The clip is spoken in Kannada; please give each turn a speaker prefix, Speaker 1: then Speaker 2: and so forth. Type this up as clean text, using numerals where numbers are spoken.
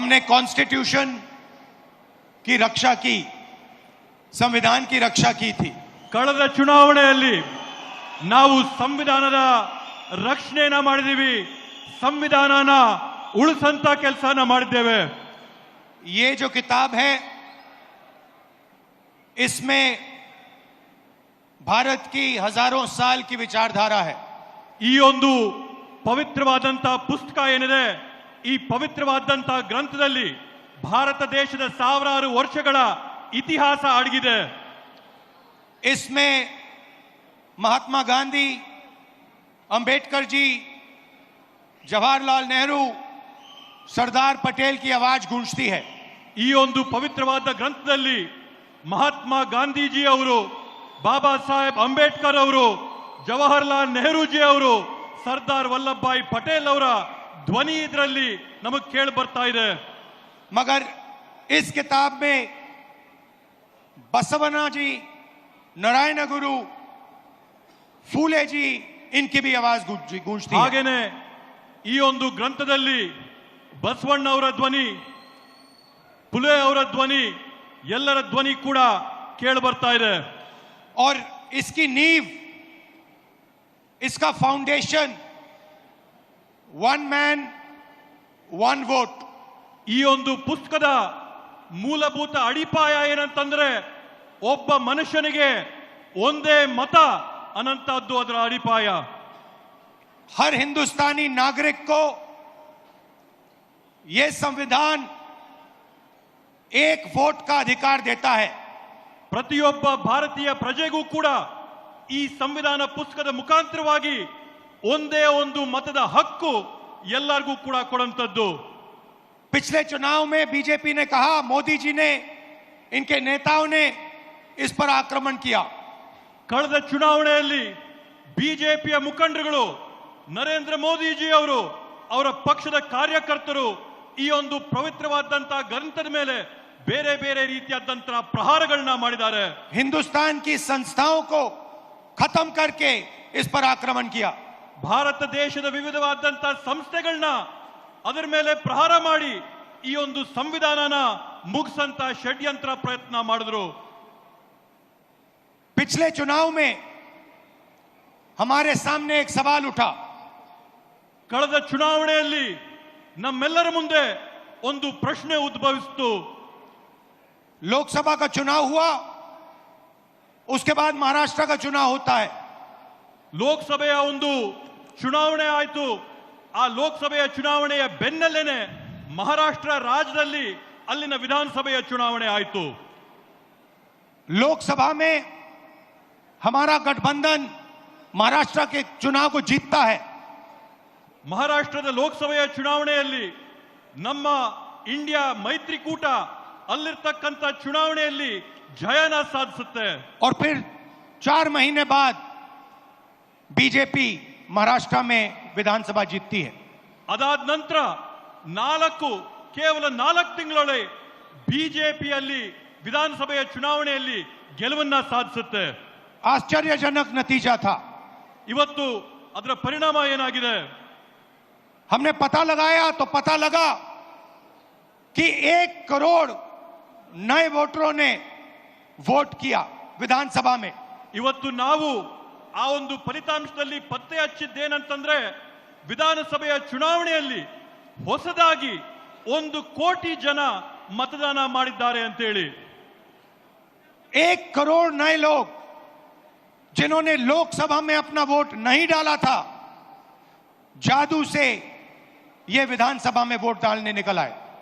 Speaker 1: हमने कॉन्स्टिट्यूशन की रक्षा की, संविधान की रक्षा की थी।
Speaker 2: ಕಳೆದ ಚುನಾವಣೆಯಲ್ಲಿ ನಾವು ಸಂವಿಧಾನದ ರಕ್ಷಣೆಯನ್ನ ಮಾಡಿದೀವಿ, ಸಂವಿಧಾನನ ಉಳಿಸಂತ ಕೆಲಸನ ಮಾಡಿದ್ದೇವೆ।
Speaker 1: ये जो किताब है इसमें भारत की हजारों साल की विचारधारा है।
Speaker 2: ಈ ಒಂದು ಪವಿತ್ರವಾದಂತ ಪುಸ್ತಕ ಏನಿದೆ, ಈ ಪವಿತ್ರವಾದಂತ ಗ್ರಂಥದಲ್ಲಿ ಭಾರತ ದೇಶದ ಸಾವಿರಾರು ವರ್ಷಗಳ ಇತಿಹಾಸ ಅಡಗಿದೆ।
Speaker 1: इसमें महात्मा गांधी, अंबेडकर जी, जवाहरलाल नेहरू, सरदार पटेल की आवाज गूंजती है।
Speaker 2: ಈ ಒಂದು ಪವಿತ್ರವಾದ ಗ್ರಂಥದಲ್ಲಿ ಮಹಾತ್ಮ ಗಾಂಧೀಜಿ ಅವರು, ಬಾಬಾ ಸಾಹೇಬ್ ಅಂಬೇಡ್ಕರ್ ಅವರು, ಜವಾಹರ್ಲಾಲ್ ನೆಹರೂಜಿ ಅವರು, ಸರ್ದಾರ್ ವಲ್ಲಭಭಾಯಿ ಪಟೇಲ್ ಅವರ ಧ್ವನಿ ಇದರಲ್ಲಿ ನಮಗೆ ಕೇಳಿ ಬರ್ತಾ ಇದೆ।
Speaker 1: मगर इस किताब में बसवना जी, नारायण गुरु, फूले जी, इनकी भी आवाज गूंजती है।
Speaker 2: ಹಾಗೇನೆ ಈ ಒಂದು ಗ್ರಂಥದಲ್ಲಿ ಬಸವಣ್ಣ ಅವರ ಧ್ವನಿ, ಫುಲೆ ಅವರ ಧ್ವನಿ, ಎಲ್ಲರ ಧ್ವನಿ ಕೂಡ ಕೇಳಿ ಬರ್ತಾ ಇದೆ।
Speaker 1: और इसकी नींव, इसका foundation one man one vote.
Speaker 2: ಈ ಒಂದು ಪುಸ್ತಕದ ಮೂಲಭೂತ ಅಡಿಪಾಯ ಏನಂತಂದ್ರೆ ಒಬ್ಬ ಮನುಷ್ಯನಿಗೆ ಒಂದೇ ಮತ ಅನ್ನಂತದ್ದು ಅದರ ಅಡಿಪಾಯ।
Speaker 1: हर हिंदुस्तानी नागरिक को यह संविधान एक वोट का अधिकार देता है।
Speaker 2: ಪ್ರತಿಯೊಬ್ಬ ಭಾರತೀಯ ಪ್ರಜೆಗೂ ಕೂಡ ಈ ಸಂವಿಧಾನ ಪುಸ್ತಕದ ಮುಖಾಂತರವಾಗಿ ಒಂದೇ ಒಂದು ಮತದ ಹಕ್ಕು ಎಲ್ಲರಿಗೂ ಕೂಡ ಕೊಡುವಂತದ್ದು।
Speaker 1: पिछले चुनाव में बीजेपी ने कहा, मोदी जी ने, इनके नेताओं ने इस पर आक्रमण किया।
Speaker 2: ಕಳೆದ ಚುನಾವಣೆಯಲ್ಲಿ ಬಿಜೆಪಿಯ ಮುಖಂಡರುಗಳು, ನರೇಂದ್ರ ಮೋದಿಜಿ ಅವರು, ಅವರ ಪಕ್ಷದ ಕಾರ್ಯಕರ್ತರು ಈ ಒಂದು ಪವಿತ್ರವಾದಂತಹ ಗ್ರಂಥದ ಮೇಲೆ ಬೇರೆ ಬೇರೆ ರೀತಿಯಾದಂತಹ ಪ್ರಹಾರಗಳನ್ನ ಮಾಡಿದ್ದಾರೆ।
Speaker 1: हिंदुस्तान की संस्थाओं को खत्म करके इस पर आक्रमण किया।
Speaker 2: ಭಾರತ ದೇಶದ ವಿವಿಧವಾದಂತಹ ಸಂಸ್ಥೆಗಳನ್ನ ಅದರ ಮೇಲೆ ಪ್ರಹಾರ ಮಾಡಿ ಈ ಒಂದು ಸಂವಿಧಾನನ ಮುಗಿಸಂತ ಷಡ್ಯಂತ್ರ ಪ್ರಯತ್ನ ಮಾಡಿದ್ರು।
Speaker 1: पिछले चुनाव में हमारे सामने एक सवाल उठा।
Speaker 2: ಕಳೆದ ಚುನಾವಣೆಯಲ್ಲಿ ನಮ್ಮೆಲ್ಲರ ಮುಂದೆ ಒಂದು ಪ್ರಶ್ನೆ ಉದ್ಭವಿಸಿತು।
Speaker 1: लोकसभा का चुनाव हुआ, उसके बाद महाराष्ट्र का चुनाव होता है।
Speaker 2: ಲೋಕಸಭೆಯ ಒಂದು ಚುನಾವಣೆ ಆಯಿತು, ಆ ಲೋಕಸಭೆಯ ಚುನಾವಣೆಯ ಬೆನ್ನಲ್ಲೇನೆ ಮಹಾರಾಷ್ಟ್ರ ರಾಜ್ಯದಲ್ಲಿ ಅಲ್ಲಿನ ವಿಧಾನಸಭೆಯ ಚುನಾವಣೆ ಆಯಿತು।
Speaker 1: लोकसभा में हमारा गठबंधन महाराष्ट्र के चुनाव को जीतता है।
Speaker 2: ಮಹಾರಾಷ್ಟ್ರದ ಲೋಕಸಭೆಯ ಚುನಾವಣೆಯಲ್ಲಿ ನಮ್ಮ ಇಂಡಿಯಾ ಮೈತ್ರಿಕೂಟ ಅಲ್ಲಿರ್ತಕ್ಕಂಥ ಚುನಾವಣೆಯಲ್ಲಿ ಜಯನ ಸಾಧಿಸುತ್ತೆ।
Speaker 1: और फिर 4 महीने बाद बीजेपी महाराष्ट्र में विधानसभा जीतती है।
Speaker 2: ಅದಾದ ನಂತರ ಕೇವಲ 4 ತಿಂಗಳೊಳಗೆ ಬಿಜೆಪಿಯಲ್ಲಿ ವಿಧಾನಸಭೆಯ ಚುನಾವಣೆಯಲ್ಲಿ ಗೆಲುವನ್ನ ಸಾಧಿಸುತ್ತೆ।
Speaker 1: आश्चर्यजनक नतीजा था।
Speaker 2: ಇವತ್ತು ಅದರ ಪರಿಣಾಮ ಏನಾಗಿದೆ?
Speaker 1: हमने पता लगाया तो पता लगा कि 1 करोड़ नए वोटरों ने वोट किया विधानसभा में।
Speaker 2: ಇವತ್ತು ನಾವು ಆ ಒಂದು ಫಲಿತಾಂಶದಲ್ಲಿ ಪತ್ತೆ ಹಚ್ಚಿದ್ದೇನಂತಂದ್ರೆ ವಿಧಾನಸಭೆಯ ಚುನಾವಣೆಯಲ್ಲಿ ಹೊಸದಾಗಿ 1 ಕೋಟಿ ಜನ मतदान ಮಾಡಿದ್ದಾರೆ ಅಂತ ಹೇಳಿ।
Speaker 1: 1 करोड़ नए लोग जिन्होंने लोकसभा में अपना वोट नहीं डाला था, जादू से ये विधानसभा में वोट डालने निकल आए।